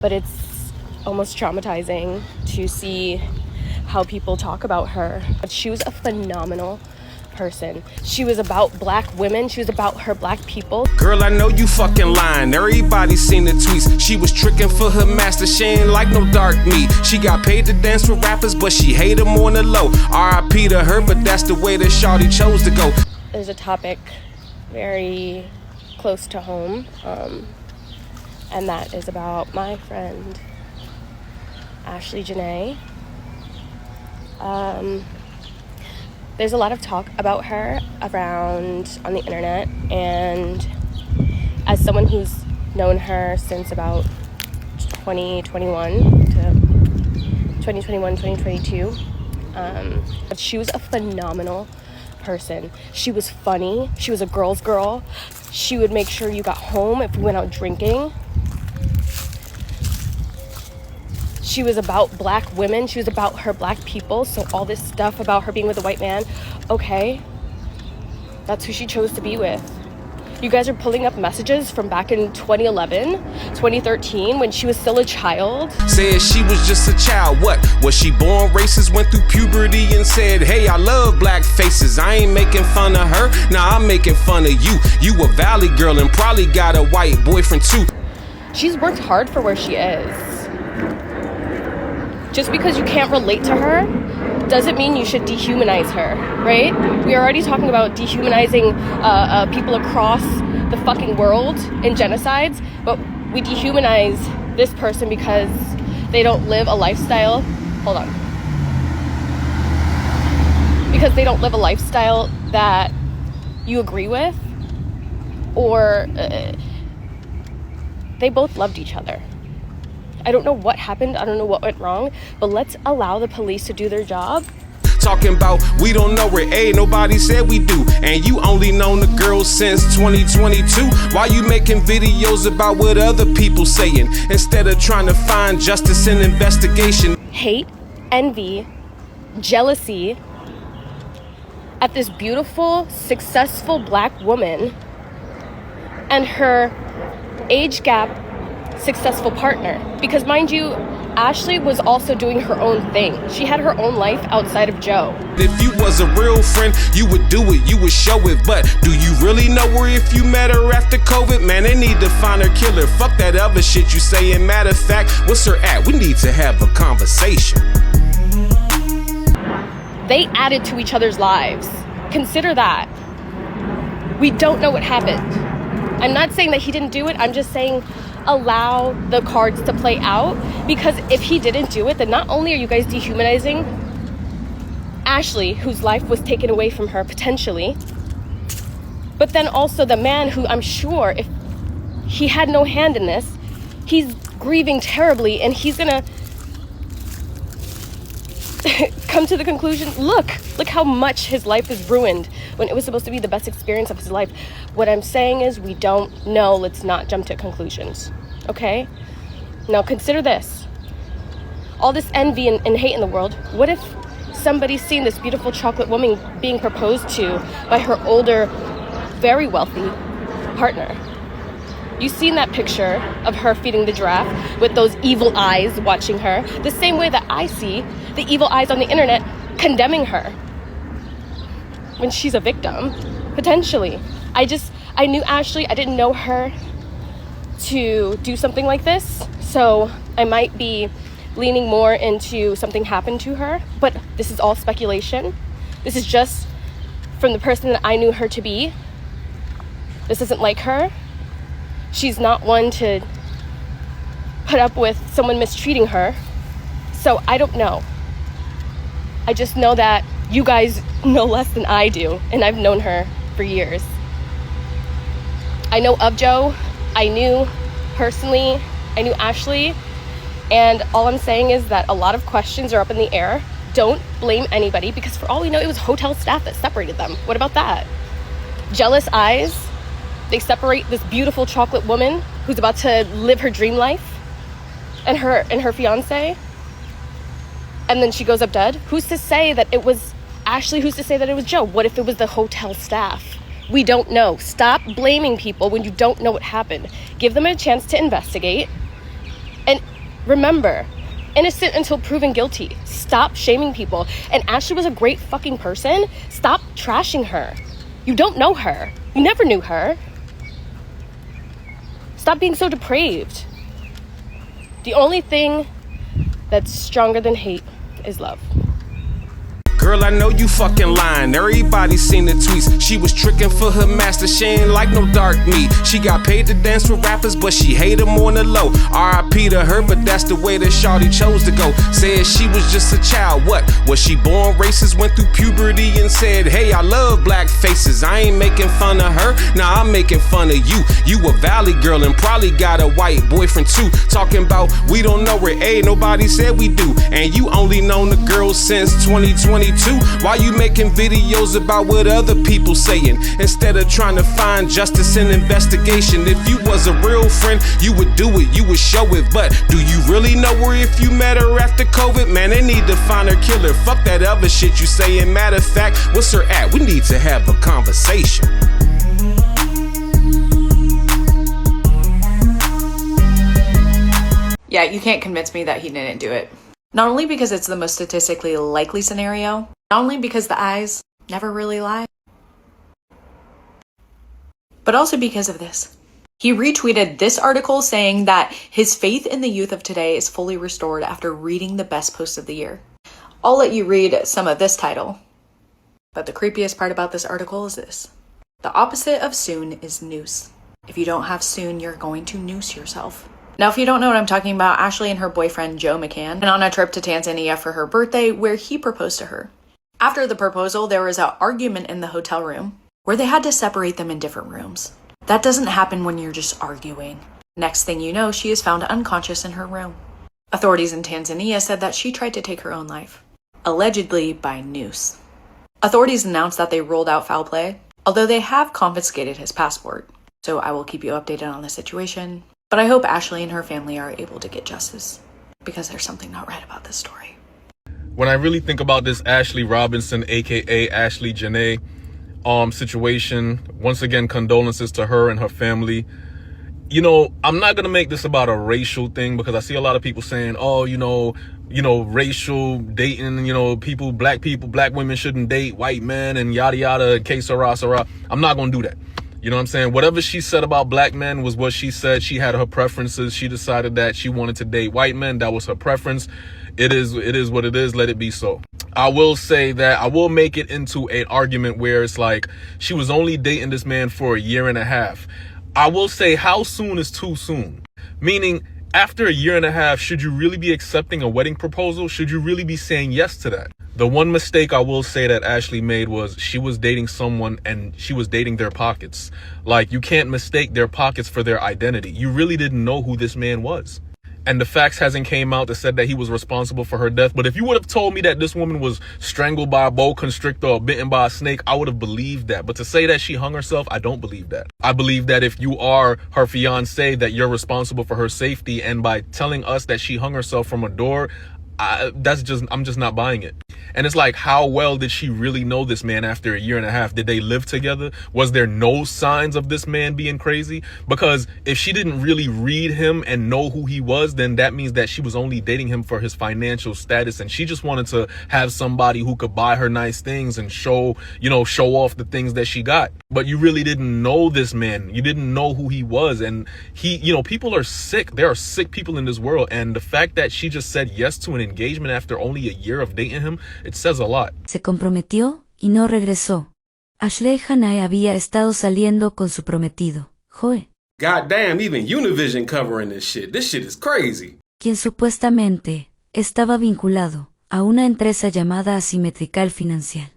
But it's almost traumatizing to see how people talk about her. But she was a phenomenal person. She was about black women. She was about her black people. Girl, I know you fucking lying. Everybody seen the tweets. She was tricking for her master. She ain't like no dark meat. She got paid to dance with rappers, but she hate them on the low. R.I.P. to her, but that's the way that shawty chose to go. There's a topic very close to home, and that is about my friend Ashlee Jenae. There's a lot of talk about her around on the internet, and as someone who's known her since about 2022, she was a phenomenal person. She was funny. She was a girl's girl. She would make sure you got home if we went out drinking. She was about black women. She was about her black people. So all this stuff about her being with a white man, okay, that's who she chose to be with. You guys are pulling up messages from back in 2011, 2013, when she was still a child. Said she was just a child. What? Was she born racist? Went through puberty and said, hey, I love black faces. I ain't making fun of her. Nah, I'm making fun of you. You a valley girl and probably got a white boyfriend too. She's worked hard for where she is. Just because you can't relate to her doesn't mean you should dehumanize her, right? We are already talking about dehumanizing people across the fucking world in genocides, but we dehumanize this person because they don't live a lifestyle. Hold on. Because they don't live a lifestyle that you agree with, or they both loved each other. I don't know what happened. I don't know what went wrong, but let's allow the police to do their job. Talking about we don't know where nobody said we do, and you only known the girl since 2022. Why you making videos about what other people saying instead of trying to find justice and investigation? Hate, envy, jealousy at this beautiful, successful black woman and her age gap successful partner. Because mind you, Ashlee was also doing her own thing. She had her own life outside of Joe. If you was a real friend, you would do it, you would show it. But do you really know her if you met her after COVID? Man, they need to find her killer. Fuck that other shit you saying. Matter of fact, what's her at? We need to have a conversation. They added to each other's lives. Consider that. We don't know what happened. I'm not saying that he didn't do it. I'm just saying allow the cards to play out, because if he didn't do it, then not only are you guys dehumanizing Ashlee, whose life was taken away from her potentially, but then also the man who, I'm sure if he had no hand in this, he's grieving terribly, and he's gonna come to the conclusion, look how much his life is ruined when it was supposed to be the best experience of his life. What I'm saying is we don't know. Let's not jump to conclusions, okay? Now consider this. All this envy and hate in the world, what if somebody's seen this beautiful chocolate woman being proposed to by her older, very wealthy partner? You've seen that picture of her feeding the giraffe with those evil eyes watching her, the same way that I see the evil eyes on the internet condemning her when she's a victim, potentially. I knew Ashlee. I didn't know her to do something like this, so I might be leaning more into something happened to her, but this is all speculation. This is just from the person that I knew her to be. This isn't like her. She's not one to put up with someone mistreating her. So I don't know. I just know that you guys know less than I do, and I've known her for years. I know of Joe. I knew personally. I knew Ashlee. And all I'm saying is that a lot of questions are up in the air. Don't blame anybody, because for all we know, it was hotel staff that separated them. What about that? Jealous eyes. They separate this beautiful chocolate woman who's about to live her dream life and her fiance, and then she goes up dead. Who's to say that it was Ashlee? Who's to say that it was Joe? What if it was the hotel staff? We don't know. Stop blaming people when you don't know what happened. Give them a chance to investigate. And Remember, innocent until proven guilty. Stop shaming people. And Ashlee was a great fucking person. Stop trashing her. You don't know her. You never knew her. Stop being so depraved. The only thing that's stronger than hate is love. Girl, I know you fucking lying. Everybody seen the tweets. She was tricking for her master. She ain't like no dark meat. She got paid to dance with rappers, but she hate them on the low. R.I.P. to her, but that's the way that shawty chose to go. Said she was just a child. What? Was she born racist? Went through puberty and said, hey, I love black faces. I ain't making fun of her. Nah, I'm making fun of you. You a valley girl and probably got a white boyfriend too. Talking about we don't know her. Hey, nobody said we do. And you only known the girl since 2022. Why you making videos about what other people saying instead of trying to find justice and investigation? If you was a real friend, you would do it, you would show it. But do you really know her if you met her after COVID? Man, they need to find her killer. Fuck that other shit you saying. Matter of fact, what's her at? We need to have a conversation. Yeah, you can't convince me that he didn't do it. Not only because it's the most statistically likely scenario, not only because the eyes never really lie, but also because of this. He retweeted this article saying that his faith in the youth of today is fully restored after reading the best post of the year. I'll let you read some of this title. But the creepiest part about this article is this. The opposite of soon is noose. If you don't have soon, you're going to noose yourself. Now, if you don't know what I'm talking about, Ashlee and her boyfriend, Joe McCann, went on a trip to Tanzania for her birthday where he proposed to her. After the proposal, there was an argument in the hotel room where they had to separate them in different rooms. That doesn't happen when you're just arguing. Next thing you know, she is found unconscious in her room. Authorities in Tanzania said that she tried to take her own life, allegedly by noose. Authorities announced that they ruled out foul play, although they have confiscated his passport. So I will keep you updated on the situation. But I hope Ashlee and her family are able to get justice, because there's something not right about this story. When I really think about this Ashlee Robinson, aka Ashlee Jenae, situation, once again, condolences to her and her family. You know, I'm not gonna make this about a racial thing because I see a lot of people saying, oh, racial dating, black women shouldn't date white men and yada yada, que sera, sera. I'm not gonna do that. You know what I'm saying? Whatever she said about black men was what she said. She had her preferences. She decided that she wanted to date white men. That was her preference. It is what it is. Let it be so. I will say that I will make it into an argument where it's like she was only dating this man for a year and a half. I will say, how soon is too soon? Meaning, after a year and a half, should you really be accepting a wedding proposal? Should you really be saying yes to that? The one mistake I will say that Ashlee made was she was dating someone and she was dating their pockets. Like, you can't mistake their pockets for their identity. You really didn't know who this man was. And the facts hasn't came out that said that he was responsible for her death. But if you would have told me that this woman was strangled by a boa constrictor or bitten by a snake, I would have believed that. But to say that she hung herself, I don't believe that. I believe that if you are her fiance, that you're responsible for her safety. And by telling us that she hung herself from a door, I'm just not buying it. And it's like, how well did she really know this man after a year and a half? Did they live together? Was there no signs of this man being crazy? Because if she didn't really read him and know who he was, then that means that she was only dating him for his financial status. And she just wanted to have somebody who could buy her nice things and show off the things that she got. But you really didn't know this man. You didn't know who he was. And people are sick. There are sick people in this world. And the fact that she just said yes to an engagement after only a year of dating him, it says a lot. Se comprometió y no regresó. Ashlee Jenae había estado saliendo con su prometido, Joe. Goddamn, even Univision covering this shit. This shit is crazy. Quien supuestamente estaba vinculado a una empresa llamada Asimetrical Financial.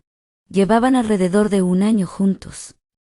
Llevaban alrededor de un año juntos.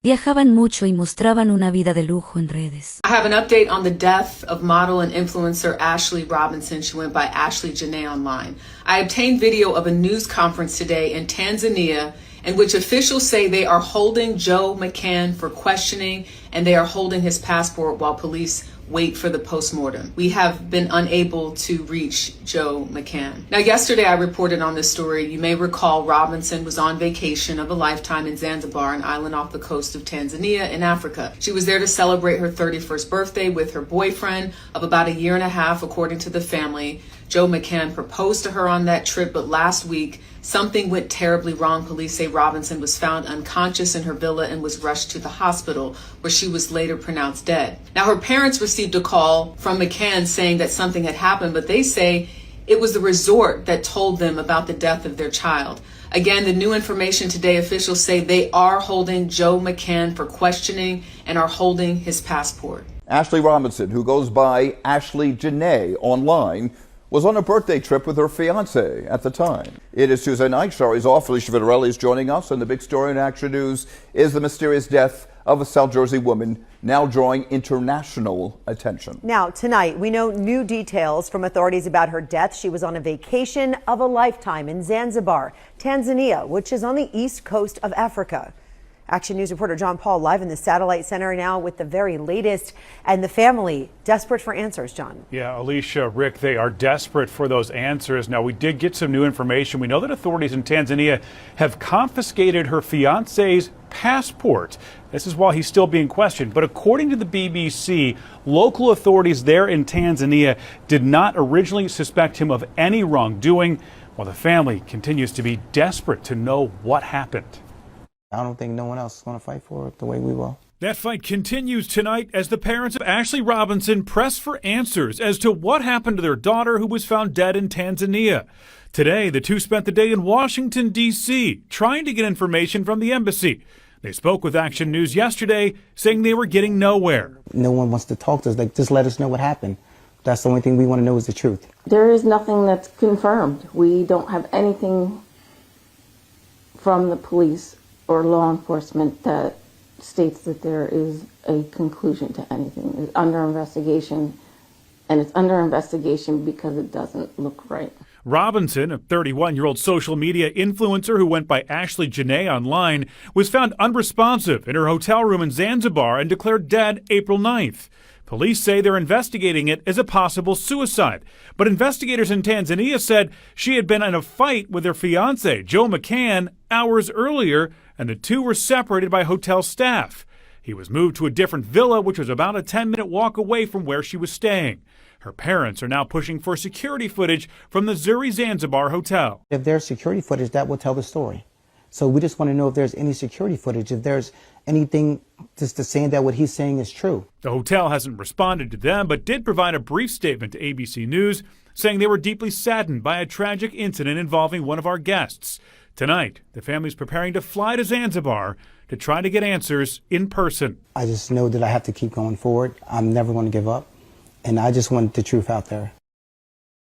Viajaban mucho y mostraban una vida de lujo en redes. I have an update on the death of model and influencer Ashlee Robinson. She went by Ashlee Jenae online. I obtained video of a news conference today in Tanzania in which officials say they are holding Joe McCann for questioning and they are holding his passport while police wait for the postmortem. We have been unable to reach Joe McCann. Now, yesterday I reported on this story. You may recall Robinson was on vacation of a lifetime in Zanzibar, an island off the coast of Tanzania in Africa. She was there to celebrate her 31st birthday with her boyfriend of about a year and a half, according to the family. Joe McCann proposed to her on that trip, but last week, something went terribly wrong. Police say Robinson was found unconscious in her villa and was rushed to the hospital, where she was later pronounced dead. Now, her parents received a call from McCann saying that something had happened, but they say it was the resort that told them about the death of their child. Again, the new information today, officials say they are holding Joe McCann for questioning and are holding his passport. Ashlee Robinson, who goes by Ashlee Jenae online, was on a birthday trip with her fiance at the time. It is Tuesday night. Shari's off. Felicia Vitarelli is joining us, and the big story in Action News is the mysterious death of a South Jersey woman, now drawing international attention. Now, tonight, we know new details from authorities about her death. She was on a vacation of a lifetime in Zanzibar, Tanzania, which is on the east coast of Africa. Action News reporter John Paul live in the Satellite Center now with the very latest, and the family desperate for answers, John. Yeah, Alicia, Rick, they are desperate for those answers. Now, we did get some new information. We know that authorities in Tanzania have confiscated her fiance's passport. This is while he's still being questioned. But according to the BBC, local authorities there in Tanzania did not originally suspect him of any wrongdoing, while the family continues to be desperate to know what happened. I don't think no one else is going to fight for it the way we will. That fight continues tonight as the parents of Ashlee Robinson press for answers as to what happened to their daughter who was found dead in Tanzania. Today, the two spent the day in Washington, D.C., trying to get information from the embassy. They spoke with Action News yesterday, saying they were getting nowhere. No one wants to talk to us. Like, just let us know what happened. That's the only thing we want to know is the truth. There is nothing that's confirmed. We don't have anything from the police or law enforcement that states that there is a conclusion to anything. It's under investigation, and it's under investigation because it doesn't look right. Robinson, a 31-year-old social media influencer who went by Ashlee Jenae online, was found unresponsive in her hotel room in Zanzibar and declared dead April 9th. Police say they're investigating it as a possible suicide. But investigators in Tanzania said she had been in a fight with her fiancé, Joe McCann, hours earlier, and the two were separated by hotel staff. He was moved to a different villa, which was about a 10-minute walk away from where she was staying. Her parents are now pushing for security footage from the Zuri Zanzibar hotel. If there's security footage, that will tell the story. So we just want to know if there's any security footage, if there's anything just to saying that what he's saying is true. The hotel hasn't responded to them, but did provide a brief statement to ABC News, saying they were deeply saddened by a tragic incident involving one of our guests. Tonight, the family's preparing to fly to Zanzibar to try to get answers in person. I just know that I have to keep going forward. I'm never going to give up. And I just want the truth out there.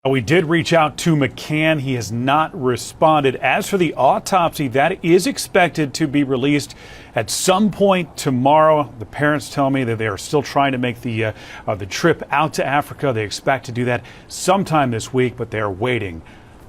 We did reach out to McCann. He has not responded. As for the autopsy, that is expected to be released at some point tomorrow. The parents tell me that they are still trying to make the trip out to Africa. They expect to do that sometime this week, but they are waiting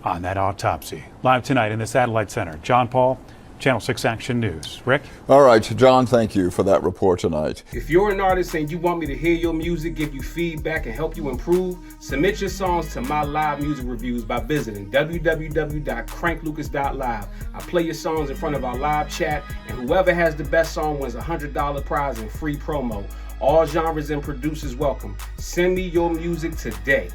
on that autopsy. Live tonight in the Satellite Center, John Paul, Channel 6 Action News. Rick? All right, John, thank you for that report tonight. If you're an artist and you want me to hear your music, give you feedback, and help you improve, submit your songs to my live music reviews by visiting www.cranklucas.live. I play your songs in front of our live chat, and whoever has the best song wins a $100 prize and free promo. All genres and producers welcome. Send me your music today.